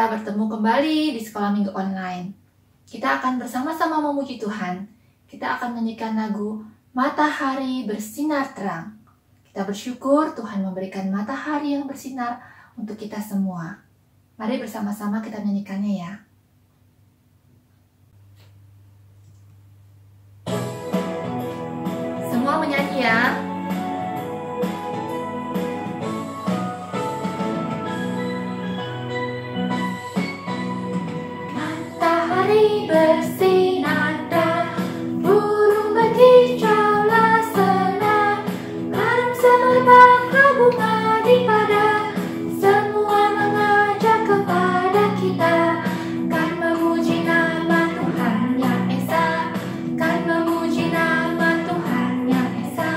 kita bertemu kembali di sekolah minggu online. Kita akan bersama-sama memuji Tuhan. Kita akan menyanyikan lagu Matahari Bersinar Terang. Kita bersyukur Tuhan memberikan matahari yang bersinar untuk kita semua. Mari bersama-sama kita menyanyikannya ya. Semua menyanyi ya. Matahari bersinar terang, burung berkicaulah senang, harum semerbaklah bunga di padang, semua mengajak kepada kita, kan memuji nama Tuhan yang esa, kan memuji nama Tuhan yang esa.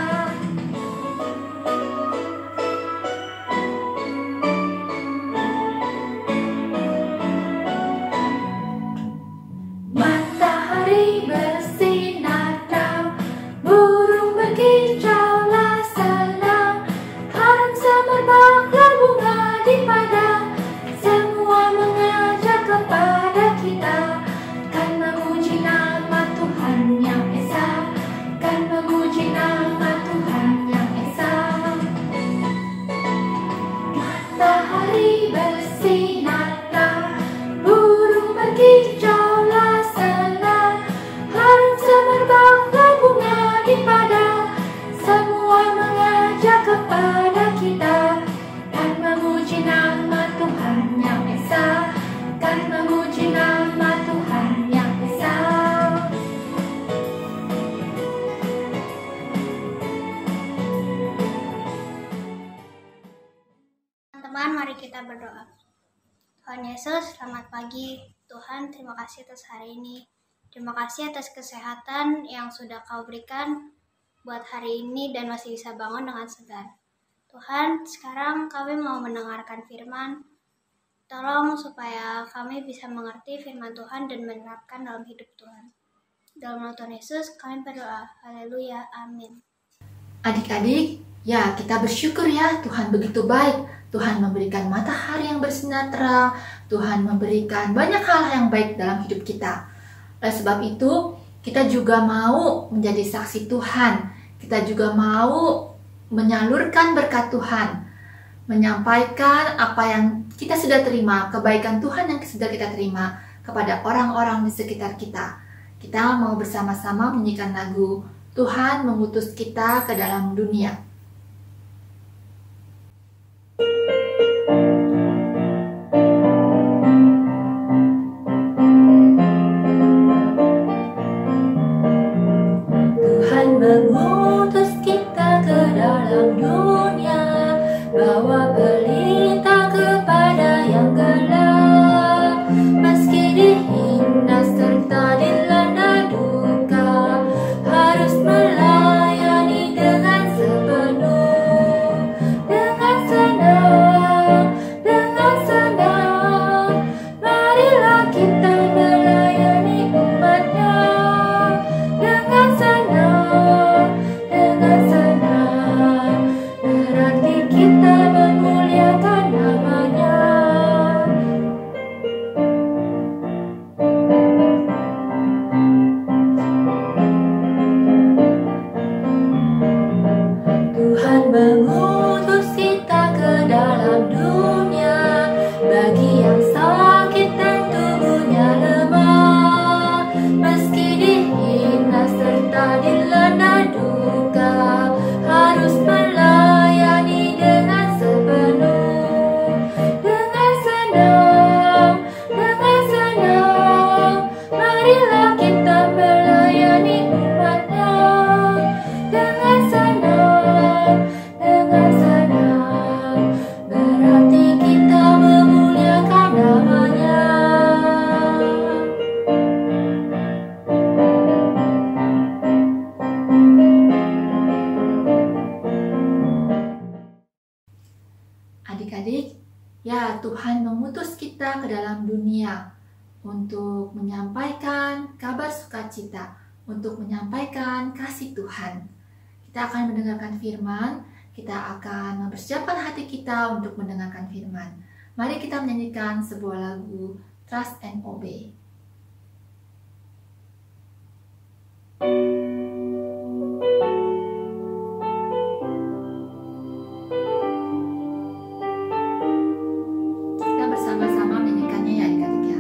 Matahari bersinar terang, burung berkicaulah senang, harum semerbaklah bunga di padang, semua mengajak kepada kita, kan memuji nama Tuhan yang esa, kan memuji nama Tuhan yang esa. Matahari bersinar terang, burung berkicaulah senang, harum semerbaklah bunga di padang, semua mengajak kepada kita, kan memuji nama Tuhan yang esa, kan memuji nama Tuhan yang esa. Teman-teman, mari kita berdoa. Tuhan Yesus, selamat pagi. Tuhan, terima kasih atas hari ini. Terima kasih atas kesehatan yang sudah Kau berikan buat hari ini dan masih bisa bangun dengan segar. Tuhan, sekarang kami mau mendengarkan firman. Tolong supaya kami bisa mengerti firman Tuhan dan menerapkan dalam hidup Tuhan. Dalam nama Tuhan Yesus, kami berdoa. Haleluya. Amin. Adik-adik, ya kita bersyukur ya, Tuhan begitu baik. Tuhan memberikan matahari yang bersinar terang, Tuhan memberikan banyak hal yang baik dalam hidup kita. Oleh sebab itu, kita juga mau menjadi saksi Tuhan. Kita juga mau menyalurkan berkat Tuhan, menyampaikan apa yang kita sudah terima, kebaikan Tuhan yang sudah kita terima kepada orang-orang di sekitar kita. Kita mau bersama-sama menyanyikan lagu Tuhan mengutus kita ke dalam dunia. Tuhan mengutus kita ke dalam dunia, bawa berita kepada yang gelap, meski dihina serta dilanda duka, harus melayani dengan sepenuh, dengan senang, marilah kita melayani umat-Nya, dengan senang, berarti kita memuliakan nama-Nya. Tuhan mengutus kita ke dalam dunia, bagi yang sakit dan tubuhnya lemah, meski dihina serta dilanda duka, harus melayani dengan sepenuh, dengan senang, marilah kita melayani umat-Nya, dengan senang, berarti kita memuliakan nama-Nya. Adik-adik, ya Tuhan mengutus kita ke dalam dunia untuk menyampaikan kabar sukacita, untuk menyampaikan kasih Tuhan. Kita akan mendengarkan firman, kita akan mempersiapkan hati kita untuk mendengarkan firman. Mari kita menyanyikan sebuah lagu Trust and Obey. Kita bersama-sama menyanyikannya ya adik-adik ya.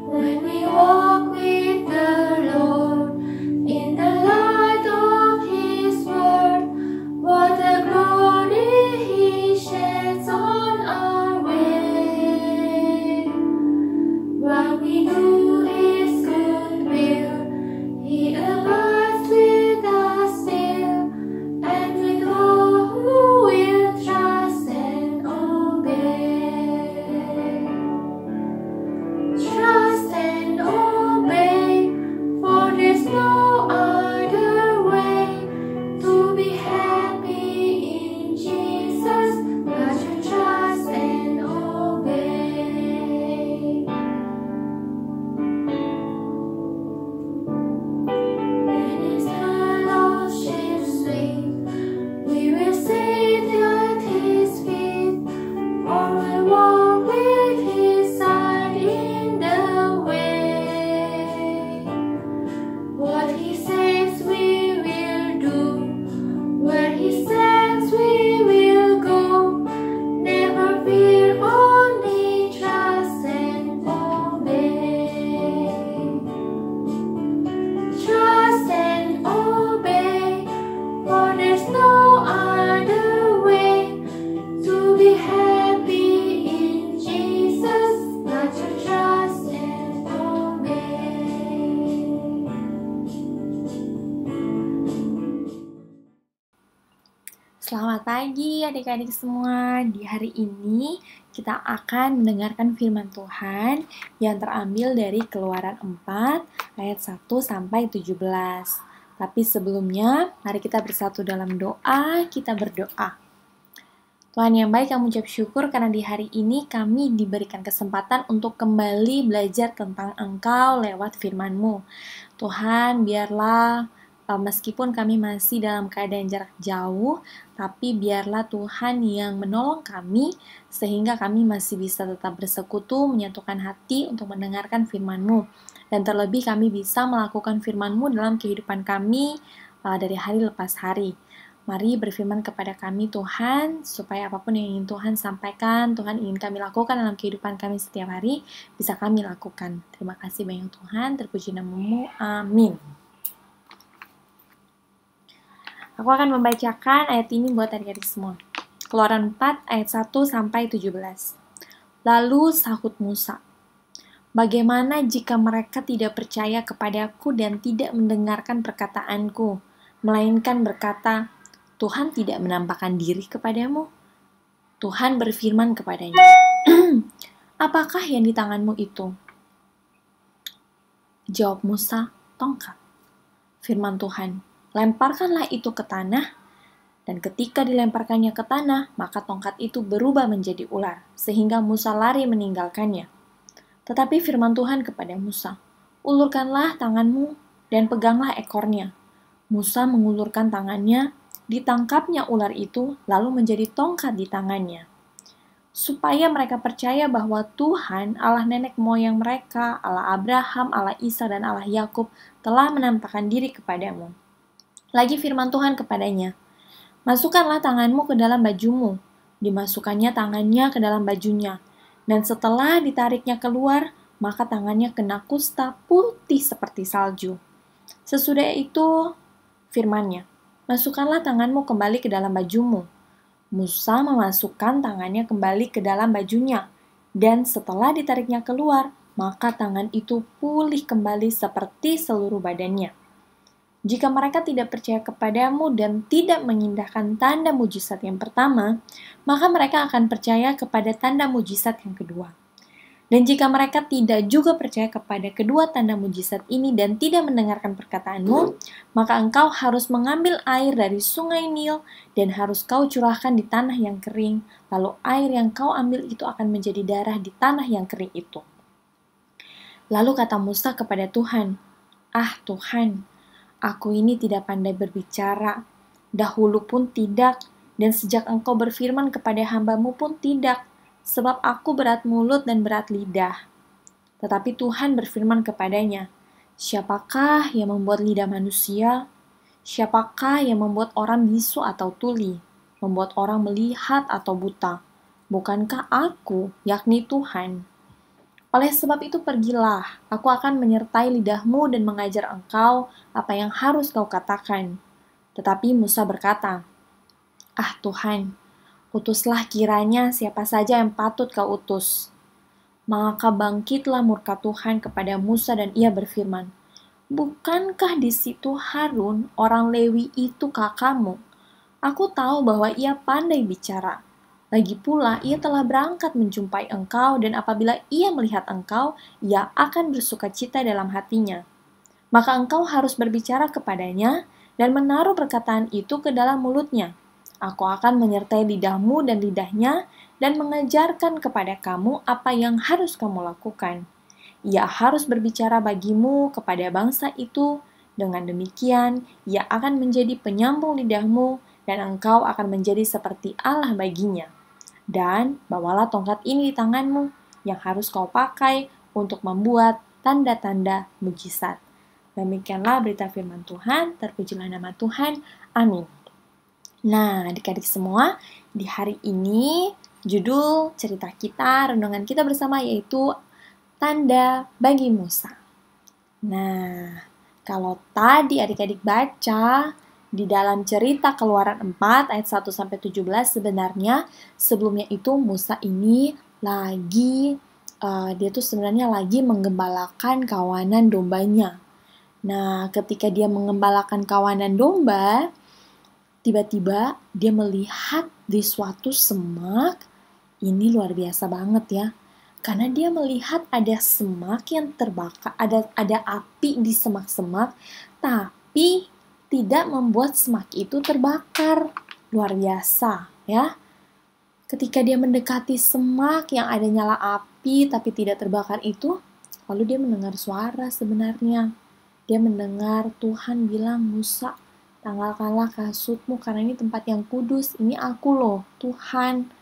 When we walk with the Lord in the light of His word, what a glory He sheds on our way. What we do His good will, He abides with us still, and with all who will trust and obey. Trust and obey, for there's no other way to be happy in Jesus but to trust and obey. When His fellowship sweet, we will sit at His feet, or will walk with His side in the way. What He says we will do, where He sends we will go. Never fear, only trust and obey. Trust and obey, for there's no other way to be happy in Jesus but to trust and obey. Selamat pagi adik-adik semua. Di hari ini kita akan mendengarkan firman Tuhan yang terambil dari Keluaran 4 ayat 1 sampai 17. Tapi sebelumnya, mari kita bersatu dalam doa, kita berdoa. Tuhan yang baik, kami ucap syukur karena di hari ini kami diberikan kesempatan untuk kembali belajar tentang Engkau lewat firman-Mu. Tuhan, biarlah meskipun kami masih dalam keadaan jarak jauh, tapi biarlah Tuhan yang menolong kami, sehingga kami masih bisa tetap bersekutu, menyatukan hati untuk mendengarkan firman-Mu. Dan terlebih kami bisa melakukan firman-Mu dalam kehidupan kami dari hari lepas hari. Mari berfirman kepada kami Tuhan, supaya apapun yang ingin Tuhan sampaikan, Tuhan ingin kami lakukan dalam kehidupan kami setiap hari, bisa kami lakukan. Terima kasih banyak Tuhan, terpuji nama-Mu, amin. Aku akan membacakan ayat ini buat adik-adik semua. Keluaran 4 ayat 1 sampai 17. Lalu sahut Musa, bagaimana jika mereka tidak percaya kepadaku dan tidak mendengarkan perkataanku, melainkan berkata, Tuhan tidak menampakkan diri kepadamu? Tuhan berfirman kepadanya, apakah yang di tanganmu itu? Jawab Musa, tongkat. Firman Tuhan, lemparkanlah itu ke tanah, dan ketika dilemparkannya ke tanah, maka tongkat itu berubah menjadi ular, sehingga Musa lari meninggalkannya. Tetapi firman Tuhan kepada Musa, ulurkanlah tanganmu dan peganglah ekornya. Musa mengulurkan tangannya, ditangkapnya ular itu, lalu menjadi tongkat di tangannya. Supaya mereka percaya bahwa Tuhan, Allah nenek moyang mereka, Allah Abraham, Allah Isa, dan Allah Yakub, telah menampakkan diri kepadamu. Lagi firman Tuhan kepadanya, masukkanlah tanganmu ke dalam bajumu. Dimasukkannya tangannya ke dalam bajunya. Dan setelah ditariknya keluar, maka tangannya kena kusta putih seperti salju. Sesudah itu, firman-Nya, masukkanlah tanganmu kembali ke dalam bajumu. Musa memasukkan tangannya kembali ke dalam bajunya. Dan setelah ditariknya keluar, maka tangan itu pulih kembali seperti seluruh badannya. Jika mereka tidak percaya kepadamu dan tidak mengindahkan tanda mujizat yang pertama, maka mereka akan percaya kepada tanda mujizat yang kedua. Dan jika mereka tidak juga percaya kepada kedua tanda mujizat ini dan tidak mendengarkan perkataanmu, maka engkau harus mengambil air dari sungai Nil dan harus kau curahkan di tanah yang kering, lalu air yang kau ambil itu akan menjadi darah di tanah yang kering itu. Lalu kata Musa kepada Tuhan, ah Tuhan, aku ini tidak pandai berbicara, dahulu pun tidak, Dan sejak engkau berfirman kepada hamba-Mu pun tidak, sebab aku berat mulut dan berat lidah. Tetapi Tuhan berfirman kepadanya, siapakah yang membuat lidah manusia? Siapakah yang membuat orang bisu atau tuli? Membuat orang melihat atau buta? Bukankah aku, yakni Tuhan? Oleh sebab itu pergilah, aku akan menyertai lidahmu dan mengajar engkau apa yang harus kau katakan. Tetapi Musa berkata, ah Tuhan, utuslah kiranya siapa saja yang patut kau utus. Maka bangkitlah murka Tuhan kepada Musa dan ia berfirman, bukankah di situ Harun, orang Lewi itu kakakmu? Aku tahu bahwa ia pandai bicara. Lagi pula, ia telah berangkat menjumpai engkau, dan apabila ia melihat engkau, ia akan bersukacita dalam hatinya. Maka engkau harus berbicara kepadanya, dan menaruh perkataan itu ke dalam mulutnya. Aku akan menyertai lidahmu dan lidahnya, dan mengajarkan kepada kamu apa yang harus kamu lakukan. Ia harus berbicara bagimu kepada bangsa itu, dengan demikian ia akan menjadi penyambung lidahmu, dan engkau akan menjadi seperti Allah baginya. Dan bawalah tongkat ini di tanganmu, yang harus kau pakai untuk membuat tanda-tanda mujizat. Demikianlah berita firman Tuhan, terpujilah nama Tuhan, amin. Nah, adik-adik semua, di hari ini judul cerita kita, renungan kita bersama yaitu Tanda bagi Musa. Nah, kalau tadi adik-adik baca di dalam cerita Keluaran 4 ayat 1-17 sebenarnya sebelumnya itu Musa ini dia tuh sebenarnya lagi menggembalakan kawanan dombanya. Nah, ketika dia mengembalakan kawanan domba, tiba-tiba dia melihat di suatu semak. Ini luar biasa banget ya. Karena dia melihat ada semak yang terbakar, ada api di semak-semak, tapi tidak membuat semak itu terbakar. Luar biasa ya. Ketika dia mendekati semak yang ada nyala api tapi tidak terbakar itu, lalu dia mendengar suara sebenarnya. Dia mendengar Tuhan bilang, Musa, tanggalkanlah kasutmu karena ini tempat yang kudus. Ini aku loh, Tuhan.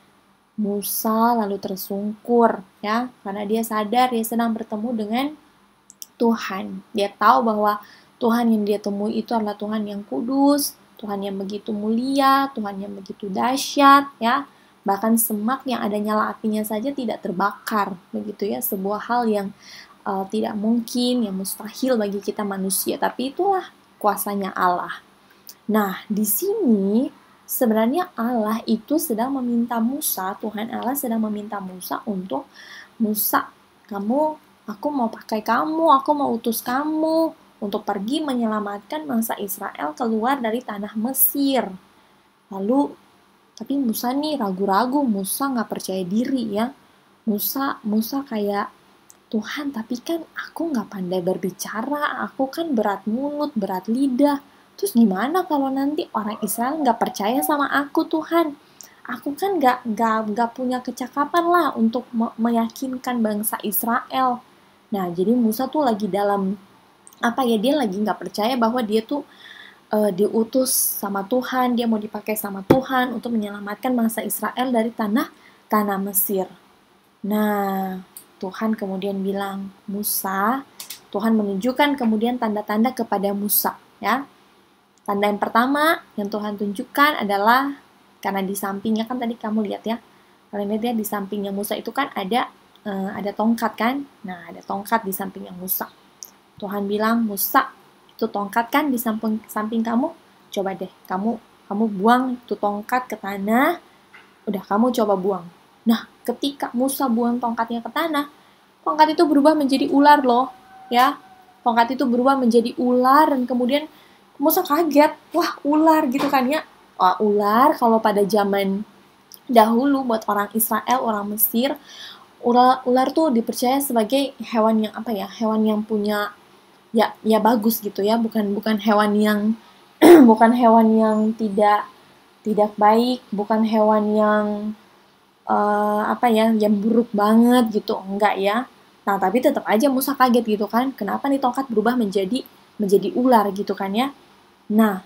Musa lalu tersungkur ya, karena dia sadar dia sedang bertemu dengan Tuhan. Dia tahu bahwa Tuhan yang dia temui itu adalah Tuhan yang kudus, Tuhan yang begitu mulia, Tuhan yang begitu dahsyat ya. Bahkan semak yang ada nyala apinya saja tidak terbakar, begitu ya, sebuah hal yang tidak mungkin, yang mustahil bagi kita manusia, tapi itulah kuasanya Allah. Nah, di sini sebenarnya Allah itu sedang meminta Musa, Tuhan Allah sedang meminta Musa untuk, Musa, aku mau pakai kamu, aku mau utus kamu untuk pergi menyelamatkan bangsa Israel keluar dari tanah Mesir. Lalu, tapi Musa nih ragu-ragu, Musa nggak percaya diri ya. Musa kayak, Tuhan, tapi kan aku nggak pandai berbicara, aku kan berat mulut, berat lidah. Terus gimana kalau nanti orang Israel nggak percaya sama aku, Tuhan? Aku kan nggak punya kecakapan lah untuk meyakinkan bangsa Israel. Nah, jadi Musa tuh lagi dalam dia lagi nggak percaya bahwa dia tuh diutus sama Tuhan, dia mau dipakai sama Tuhan untuk menyelamatkan bangsa Israel dari tanah Mesir. Nah, Tuhan kemudian bilang, Musa, Tuhan menunjukkan kemudian tanda-tanda kepada Musa ya. Tanda yang pertama yang Tuhan tunjukkan adalah, karena di sampingnya kan tadi kamu lihat ya, kalian lihat ya di sampingnya Musa itu kan ada tongkat kan. Nah, ada tongkat di sampingnya Musa. Tuhan bilang, Musa, itu tongkat kan di samping kamu, coba deh kamu buang itu tongkat ke tanah, udah kamu coba buang. Nah, ketika Musa buang tongkatnya ke tanah, tongkat itu berubah menjadi ular loh ya. Tongkat itu berubah menjadi ular dan kemudian Musa kaget, wah ular gitu kan ya. Wah, ular kalau pada zaman dahulu buat orang Israel, orang Mesir, ular tuh dipercaya sebagai hewan yang hewan yang punya ya bagus gitu ya, bukan hewan yang bukan hewan yang tidak baik, bukan hewan yang yang buruk banget gitu, enggak ya. Nah, tapi tetap aja Musa kaget gitu kan, kenapa nih tongkat berubah menjadi ular gitu kan ya. Nah,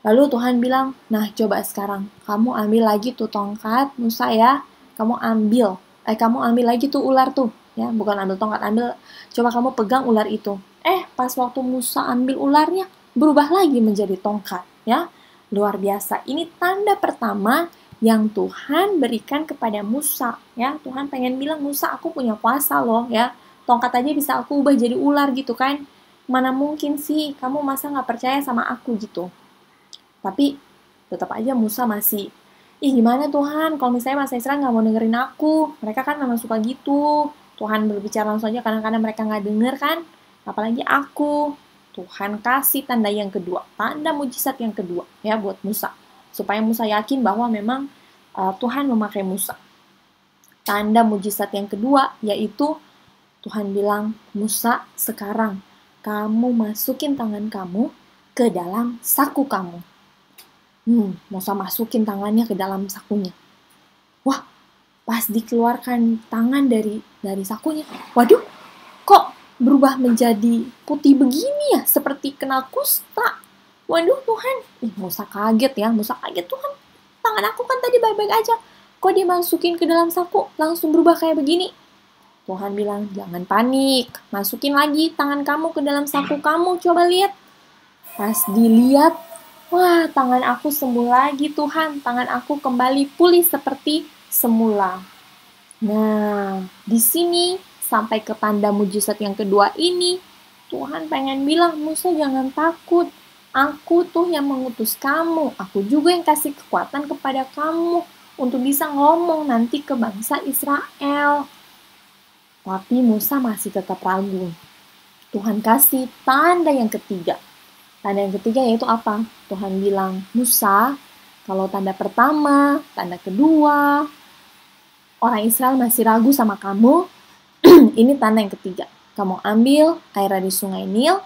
Lalu Tuhan bilang, nah coba sekarang kamu ambil lagi tuh tongkat Musa ya, kamu ambil lagi tuh ular tuh, ya bukan ambil tongkat, coba kamu pegang ular itu. Pas waktu Musa ambil ularnya, berubah lagi menjadi tongkat, ya. Luar biasa. Ini tanda pertama yang Tuhan berikan kepada Musa, ya. Tuhan pengen bilang, Musa, aku punya kuasa loh, ya. Tongkat aja bisa aku ubah jadi ular gitu kan. Mana mungkin sih kamu masa nggak percaya sama aku gitu. Tapi tetap aja Musa masih, gimana Tuhan, kalau misalnya bangsa Israel nggak mau dengerin aku, mereka kan memang suka gitu. Tuhan berbicara langsung aja, kadang-kadang mereka nggak denger kan, apalagi aku. Tuhan kasih tanda yang kedua, tanda mujizat yang kedua ya buat Musa, supaya Musa yakin bahwa memang Tuhan memakai Musa. Tanda mujizat yang kedua yaitu Tuhan bilang, Musa, sekarang kamu masukin tangan kamu ke dalam saku kamu. Musa masukin tangannya ke dalam sakunya. Wah, pas dikeluarkan tangan dari sakunya, waduh, kok berubah menjadi putih begini ya, seperti kena kusta. Waduh Tuhan, Musa kaget ya, Tuhan, tangan aku kan tadi baik-baik aja, kok dimasukin ke dalam saku langsung berubah kayak begini. Tuhan bilang, jangan panik, masukin lagi tangan kamu ke dalam saku kamu, coba lihat. Pas dilihat, wah, tangan aku sembuh lagi Tuhan, tangan aku kembali pulih seperti semula. Nah, di sini sampai ke tanda mujizat yang kedua ini, Tuhan pengen bilang, Musa jangan takut, aku tuh yang mengutus kamu, aku juga yang kasih kekuatan kepada kamu untuk bisa ngomong nanti ke bangsa Israel. Tapi Musa masih tetap ragu. Tuhan kasih tanda yang ketiga. Tanda yang ketiga yaitu apa? Tuhan bilang, Musa, kalau tanda pertama, tanda kedua, orang Israel masih ragu sama kamu, ini tanda yang ketiga. Kamu ambil air dari sungai Nil,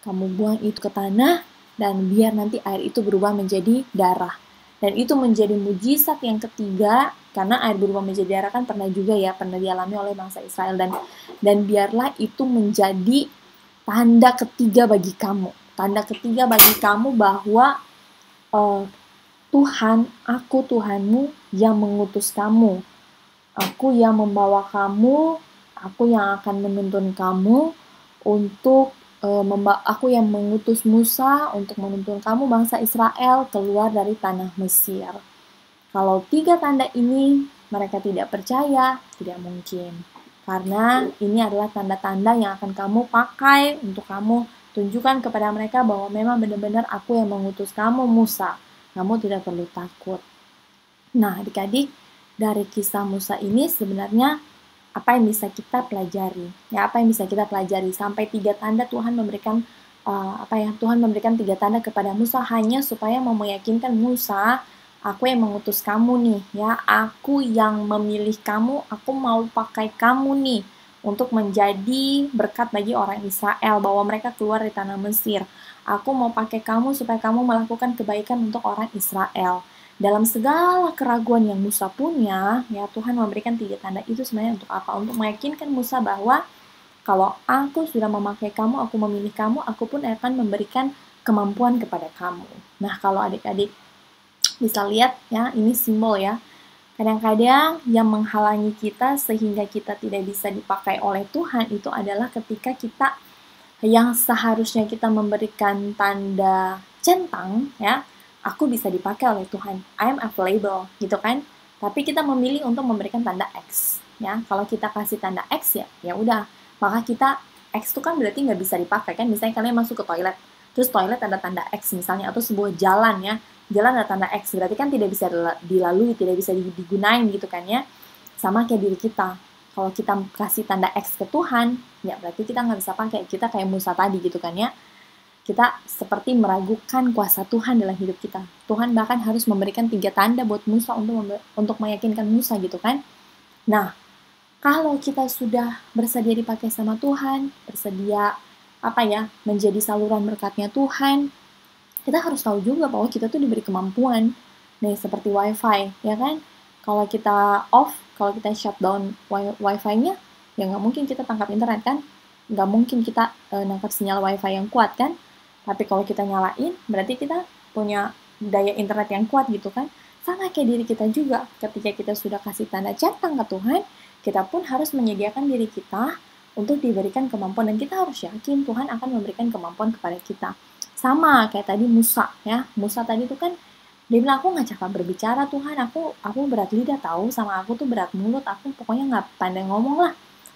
kamu buang itu ke tanah, dan biar nanti air itu berubah menjadi darah. Dan itu menjadi mujizat yang ketiga, karena air berubah menjadi darah kan pernah dialami oleh bangsa Israel. Dan biarlah itu menjadi tanda ketiga bagi kamu. Tanda ketiga bagi kamu bahwa Tuhan, aku Tuhanmu yang mengutus kamu. Aku yang membawa kamu, aku yang akan menuntun kamu untuk aku yang mengutus Musa untuk menuntun kamu bangsa Israel keluar dari tanah Mesir. Kalau 3 tanda ini mereka tidak percaya, tidak mungkin. Karena ini adalah tanda-tanda yang akan kamu pakai untuk kamu tunjukkan kepada mereka bahwa memang benar-benar aku yang mengutus kamu Musa. Kamu tidak perlu takut. Nah, adik-adik, dari kisah Musa ini sebenarnya apa yang bisa kita pelajari? Ya, apa yang bisa kita pelajari? Sampai 3 tanda Tuhan memberikan Tuhan memberikan 3 tanda kepada Musa hanya supaya meyakinkan Musa, aku yang mengutus kamu nih, ya, aku yang memilih kamu, aku mau pakai kamu nih untuk menjadi berkat bagi orang Israel bahwa mereka keluar dari tanah Mesir. Aku mau pakai kamu supaya kamu melakukan kebaikan untuk orang Israel. Dalam segala keraguan yang Musa punya, ya Tuhan memberikan 3 tanda itu sebenarnya untuk apa? Untuk meyakinkan Musa bahwa kalau aku sudah memakai kamu, aku memilih kamu, aku pun akan memberikan kemampuan kepada kamu. Nah, kalau adik-adik bisa lihat ya, ini simbol ya. Kadang-kadang yang menghalangi kita sehingga kita tidak bisa dipakai oleh Tuhan itu adalah ketika kita yang seharusnya kita memberikan tanda centang ya, aku bisa dipakai oleh Tuhan, I am available, gitu kan? Tapi kita memilih untuk memberikan tanda X, ya. Kalau kita kasih tanda X ya udah, maka kita X itu kan berarti nggak bisa dipakai kan? Misalnya kalian masuk ke toilet, terus toilet ada tanda X misalnya, atau sebuah jalan ya, jalan ada tanda X, berarti kan tidak bisa dilalui, tidak bisa digunain gitu kan ya. Sama kayak diri kita. Kalau kita kasih tanda X ke Tuhan, ya berarti kita nggak bisa pakai. Kita kayak Musa tadi gitu kan ya. Kita seperti meragukan kuasa Tuhan dalam hidup kita. Tuhan bahkan harus memberikan 3 tanda buat Musa untuk meyakinkan Musa gitu kan. Nah, kalau kita sudah bersedia dipakai sama Tuhan, bersedia menjadi saluran berkatnya Tuhan, kita harus tahu juga bahwa kita tuh diberi kemampuan. Nih, seperti wifi, ya kan? Kalau kita off, kalau kita shutdown wifi-nya, ya nggak mungkin kita tangkap internet kan? Nggak mungkin kita nangkap sinyal wifi yang kuat kan? Tapi kalau kita nyalain, berarti kita punya daya internet yang kuat gitu kan. Sama kayak diri kita juga, ketika kita sudah kasih tanda centang ke Tuhan, kita pun harus menyediakan diri kita untuk diberikan kemampuan, dan kita harus yakin Tuhan akan memberikan kemampuan kepada kita. Sama kayak tadi Musa ya. Musa tadi tuh kan dia bilang, aku nggak cakap berbicara Tuhan, aku berat lidah tahu, sama aku tuh berat mulut, aku pokoknya nggak pandai ngomong lah.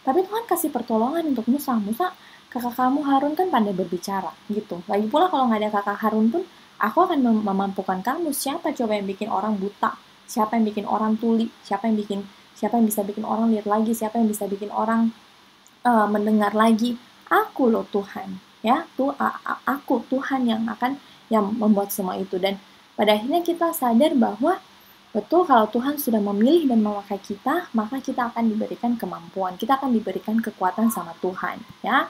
Tapi Tuhan kasih pertolongan untuk Musa. Musa, kakak kamu Harun kan pandai berbicara gitu. Lagi pula kalau nggak ada kakak Harun pun, aku akan memampukan kamu. Siapa coba yang bikin orang buta? Siapa yang bikin orang tuli? Siapa yang bisa bikin orang lihat lagi? Siapa yang bisa bikin orang mendengar lagi? Aku loh Tuhan, ya. Aku Tuhan yang membuat semua itu. Dan pada akhirnya kita sadar bahwa betul kalau Tuhan sudah memilih dan memakai kita, maka kita akan diberikan kemampuan, kita akan diberikan kekuatan sama Tuhan, ya.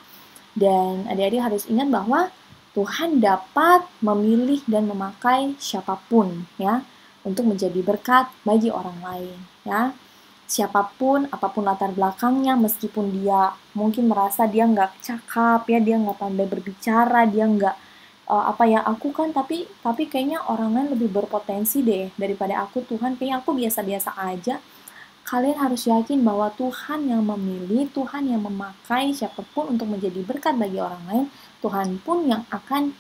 Dan adik-adik harus ingat bahwa Tuhan dapat memilih dan memakai siapapun, ya, untuk menjadi berkat bagi orang lain, ya. Siapapun, apapun latar belakangnya, meskipun dia mungkin merasa dia nggak cakap, ya, dia nggak pandai berbicara, dia nggak aku kan tapi kayaknya orang lain lebih berpotensi deh daripada aku, Tuhan kayaknya aku biasa-biasa aja. Kalian harus yakin bahwa Tuhan yang memilih, Tuhan yang memakai siapapun untuk menjadi berkat bagi orang lain. Tuhan pun yang akan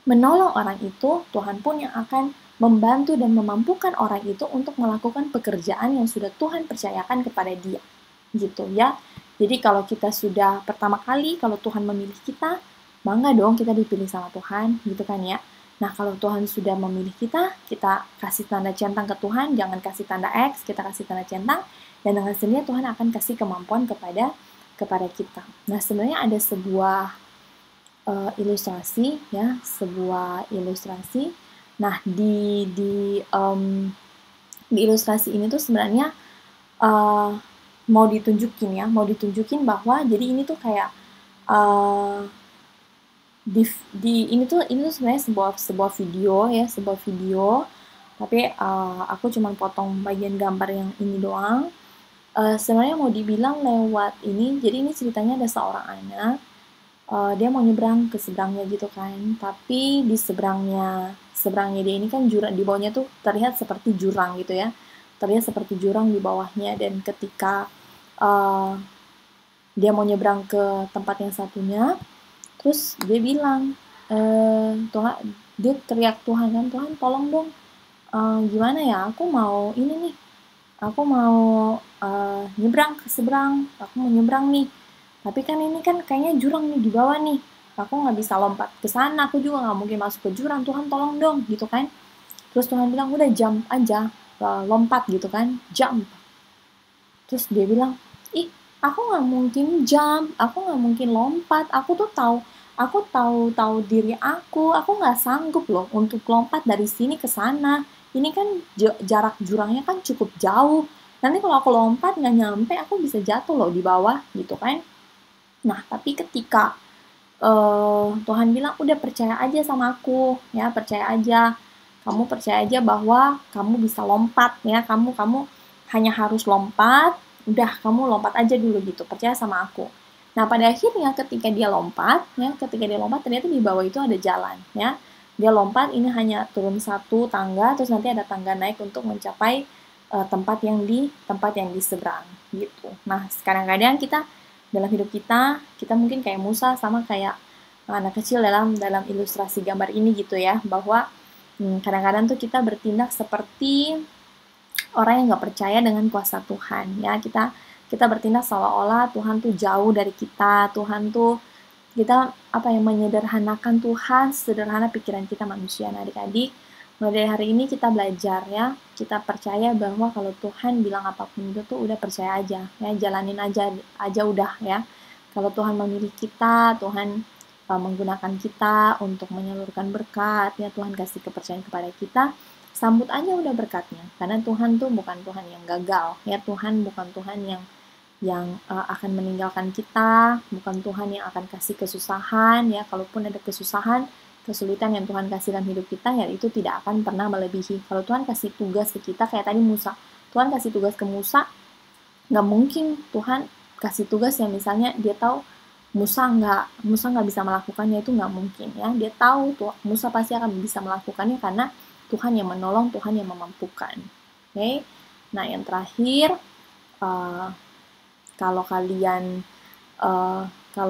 menolong orang itu, Tuhan pun yang akan membantu dan memampukan orang itu untuk melakukan pekerjaan yang sudah Tuhan percayakan kepada dia. Gitu ya. Jadi kalau kita sudah pertama kali, kalau Tuhan memilih kita, bangga dong kita dipilih sama Tuhan, gitu kan ya. Nah, kalau Tuhan sudah memilih kita kasih tanda centang ke Tuhan, jangan kasih tanda X, kita kasih tanda centang, dan dengan sendirinya Tuhan akan kasih kemampuan kepada kita. Nah, sebenarnya ada sebuah ilustrasi, ya, sebuah ilustrasi. Nah, di ilustrasi ini tuh sebenarnya mau ditunjukin bahwa jadi ini tuh kayak ini tuh sebenarnya sebuah video ya, tapi aku cuma potong bagian gambar yang ini doang. Sebenarnya mau dibilang lewat ini, jadi ini ceritanya ada seorang anak, dia mau nyebrang ke seberangnya gitu kan, tapi di seberangnya dia ini kan jurang, di bawahnya tuh terlihat seperti jurang gitu ya, di bawahnya. Dan ketika dia mau nyebrang ke tempat yang satunya, terus dia bilang, Tuhan, dia teriak Tuhan kan, Tuhan tolong dong, gimana ya, aku mau ini nih, aku mau nyebrang ke seberang, aku mau nyebrang nih, tapi kan ini kan kayaknya jurang nih di bawah nih, aku nggak bisa lompat ke sana, aku juga nggak mungkin masuk ke jurang, Tuhan tolong dong, gitu kan. Terus Tuhan bilang, udah jump aja, lompat gitu kan, jump. Terus dia bilang, ih, aku nggak mungkin jump, aku nggak mungkin lompat, aku tahu diri aku nggak sanggup loh untuk lompat dari sini ke sana. Ini kan jarak jurangnya kan cukup jauh. Nanti kalau aku lompat nggak nyampe, aku bisa jatuh loh di bawah, gitu kan. Nah, tapi ketika Tuhan bilang, udah percaya aja sama aku, ya, percaya aja. Kamu percaya aja bahwa kamu bisa lompat, ya, kamu hanya harus lompat, udah kamu lompat aja dulu gitu, percaya sama aku. Nah, pada akhirnya ketika dia lompat ternyata di bawah itu ada jalan, ya. Dia lompat, ini hanya turun satu tangga, terus nanti ada tangga naik untuk mencapai tempat yang di seberang gitu. Nah, kadang-kadang kita dalam hidup kita mungkin kayak Musa, sama kayak anak kecil dalam ilustrasi gambar ini gitu ya, bahwa kadang-kadang tuh kita bertindak seperti orang yang nggak percaya dengan kuasa Tuhan, ya. Kita bertindak seolah-olah Tuhan tuh jauh dari kita, kita menyederhanakan Tuhan sederhana pikiran kita manusia. Nah, adik-adik, mulai dari hari ini kita belajar, ya, kita percaya bahwa kalau Tuhan bilang apapun itu tuh udah percaya aja, ya, jalanin aja udah, ya. Kalau Tuhan memilih kita, Tuhan menggunakan kita untuk menyalurkan berkat, ya, Tuhan kasih kepercayaan kepada kita, sambut aja udah berkatnya, karena Tuhan tuh bukan Tuhan yang gagal, ya. Tuhan bukan Tuhan yang akan meninggalkan kita, bukan Tuhan yang akan kasih kesusahan, ya. Kalaupun ada kesulitan yang Tuhan kasih dalam hidup kita, ya, itu tidak akan pernah melebihi. Kalau Tuhan kasih tugas ke kita, kayak tadi Musa, Tuhan kasih tugas ke Musa, nggak mungkin Tuhan kasih tugas yang misalnya dia tahu Musa nggak bisa melakukannya, itu nggak mungkin ya. Dia tahu tuh Musa pasti akan bisa melakukannya karena Tuhan yang menolong, Tuhan yang memampukan. Oke. Nah, yang terakhir, kalau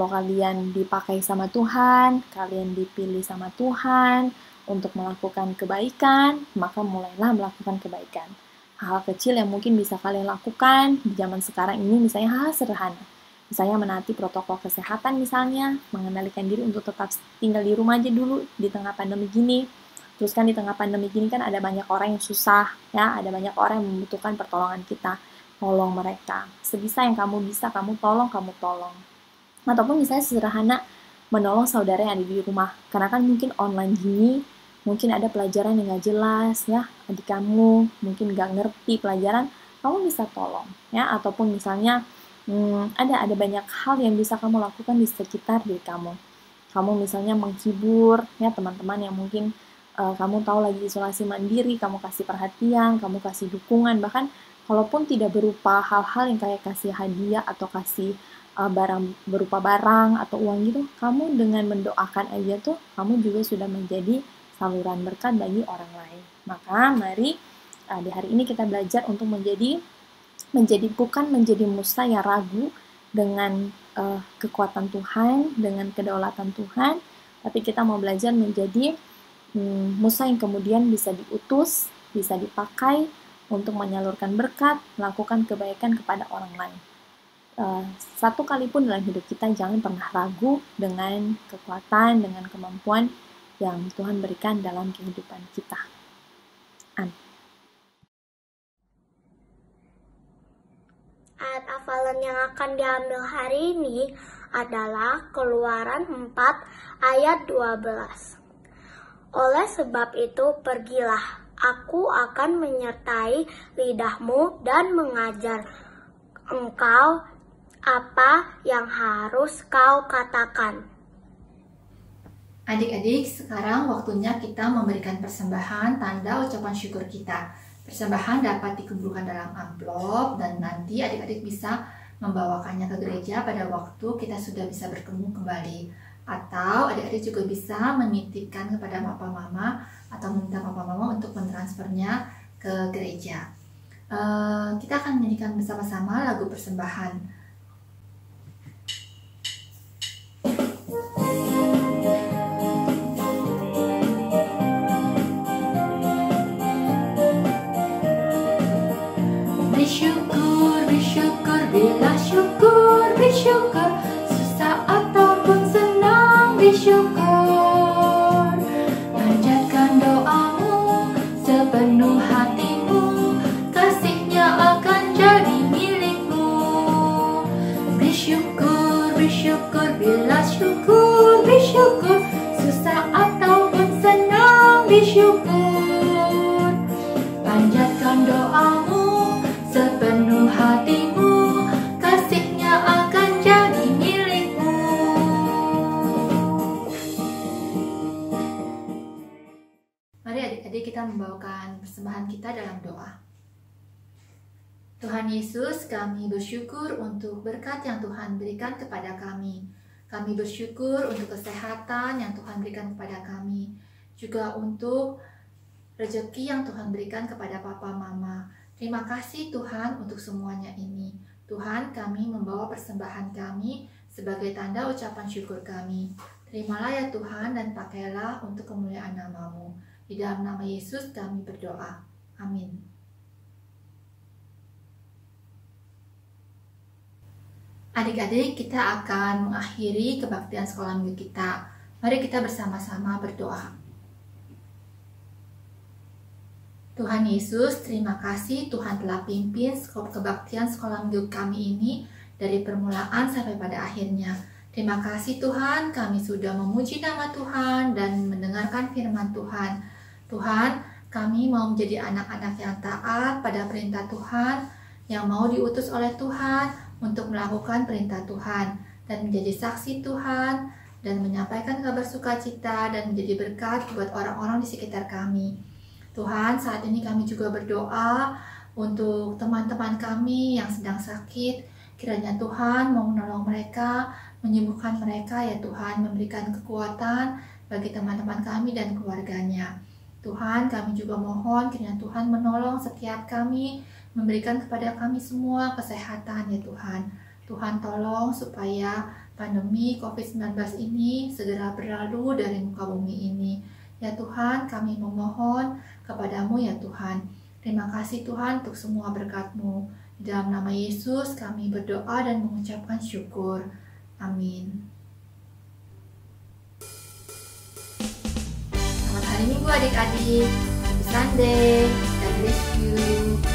kalian dipakai sama Tuhan, kalian dipilih sama Tuhan untuk melakukan kebaikan, maka mulailah melakukan kebaikan. Hal-hal kecil yang mungkin bisa kalian lakukan di zaman sekarang ini, misalnya hal sederhana. Misalnya menaati protokol kesehatan misalnya, mengendalikan diri untuk tetap tinggal di rumah aja dulu di tengah pandemi gini. Terus kan di tengah pandemi gini kan ada banyak orang yang susah, ya, ada banyak orang yang membutuhkan pertolongan kita. Tolong mereka. Sebisa yang kamu bisa, kamu tolong. Ataupun misalnya sederhana menolong saudara yang ada di rumah. Karena kan mungkin online gini, mungkin ada pelajaran yang gak jelas, ya, adik kamu mungkin gak ngerti pelajaran, kamu bisa tolong, ya. Ataupun misalnya ada banyak hal yang bisa kamu lakukan di sekitar diri kamu. Kamu misalnya menghibur, ya, teman-teman yang mungkin kamu tahu lagi isolasi mandiri, kamu kasih perhatian, kamu kasih dukungan, bahkan kalaupun tidak berupa hal-hal yang kayak kasih hadiah atau kasih barang berupa barang atau uang gitu, kamu dengan mendoakan aja tuh, kamu juga sudah menjadi saluran berkat bagi orang lain. Maka mari di hari ini kita belajar untuk bukan menjadi Musa yang ragu dengan kekuatan Tuhan, dengan kedaulatan Tuhan, tapi kita mau belajar menjadi Musa yang kemudian bisa diutus, bisa dipakai untuk menyalurkan berkat, melakukan kebaikan kepada orang lain. Satu kali pun dalam hidup kita jangan pernah ragu dengan kekuatan, dengan kemampuan yang Tuhan berikan dalam kehidupan kita. Amin. Ayat hafalan yang akan diambil hari ini adalah Keluaran 4 ayat 12. Oleh sebab itu pergilah, aku akan menyertai lidahmu dan mengajar engkau apa yang harus kau katakan. Adik-adik, sekarang waktunya kita memberikan persembahan tanda ucapan syukur kita. Persembahan dapat dikumpulkan dalam amplop dan nanti adik-adik bisa membawakannya ke gereja pada waktu kita sudah bisa bertemu kembali. Atau adik-adik juga bisa menitipkan kepada papa mama atau minta papa mama untuk mentransfernya ke gereja. Kita akan menyanyikan bersama-sama lagu persembahan. Bersyukur, bila syukur, bersyukur, susah ataupun senang, bersyukur. Panjatkan doamu sepenuh hatimu, kasihnya akan jadi milikmu. Bersyukur, bila syukur, bersyukur, susah ataupun senang, bersyukur. Panjatkan doamu sepenuh hatimu, kasihnya akan jadi milikmu. Mari adik-adik kita membawakan persembahan kita dalam doa. Tuhan Yesus, kami bersyukur untuk berkat yang Tuhan berikan kepada kami. Kami bersyukur untuk kesehatan yang Tuhan berikan kepada kami. Juga untuk rezeki yang Tuhan berikan kepada papa mama. Terima kasih Tuhan untuk semuanya ini. Tuhan, kami membawa persembahan kami sebagai tanda ucapan syukur kami. Terimalah ya Tuhan dan pakailah untuk kemuliaan nama-Mu. Di dalam nama Yesus kami berdoa. Amin. Adik-adik, kita akan mengakhiri kebaktian sekolah minggu kita. Mari kita bersama-sama berdoa. Tuhan Yesus, terima kasih Tuhan telah pimpin kebaktian sekolah minggu kami ini dari permulaan sampai pada akhirnya. Terima kasih Tuhan, kami sudah memuji nama Tuhan dan mendengarkan firman Tuhan. Tuhan, kami mau menjadi anak-anak yang taat pada perintah Tuhan, yang mau diutus oleh Tuhan untuk melakukan perintah Tuhan dan menjadi saksi Tuhan dan menyampaikan kabar sukacita dan menjadi berkat buat orang-orang di sekitar kami. Tuhan, saat ini kami juga berdoa untuk teman-teman kami yang sedang sakit. Kiranya Tuhan mau menolong mereka menyembuhkan mereka ya Tuhan, memberikan kekuatan bagi teman-teman kami dan keluarganya. Tuhan, kami juga mohon kiranya Tuhan menolong setiap kami, memberikan kepada kami semua kesehatan ya Tuhan. Tuhan tolong supaya pandemi COVID-19 ini segera berlalu dari muka bumi ini. Ya Tuhan, kami memohon kepadamu ya Tuhan. Terima kasih Tuhan untuk semua berkat-Mu. Di dalam nama Yesus kami berdoa dan mengucapkan syukur. Amin. Selamat hari Minggu adik-adik. Happy Sunday. God bless you.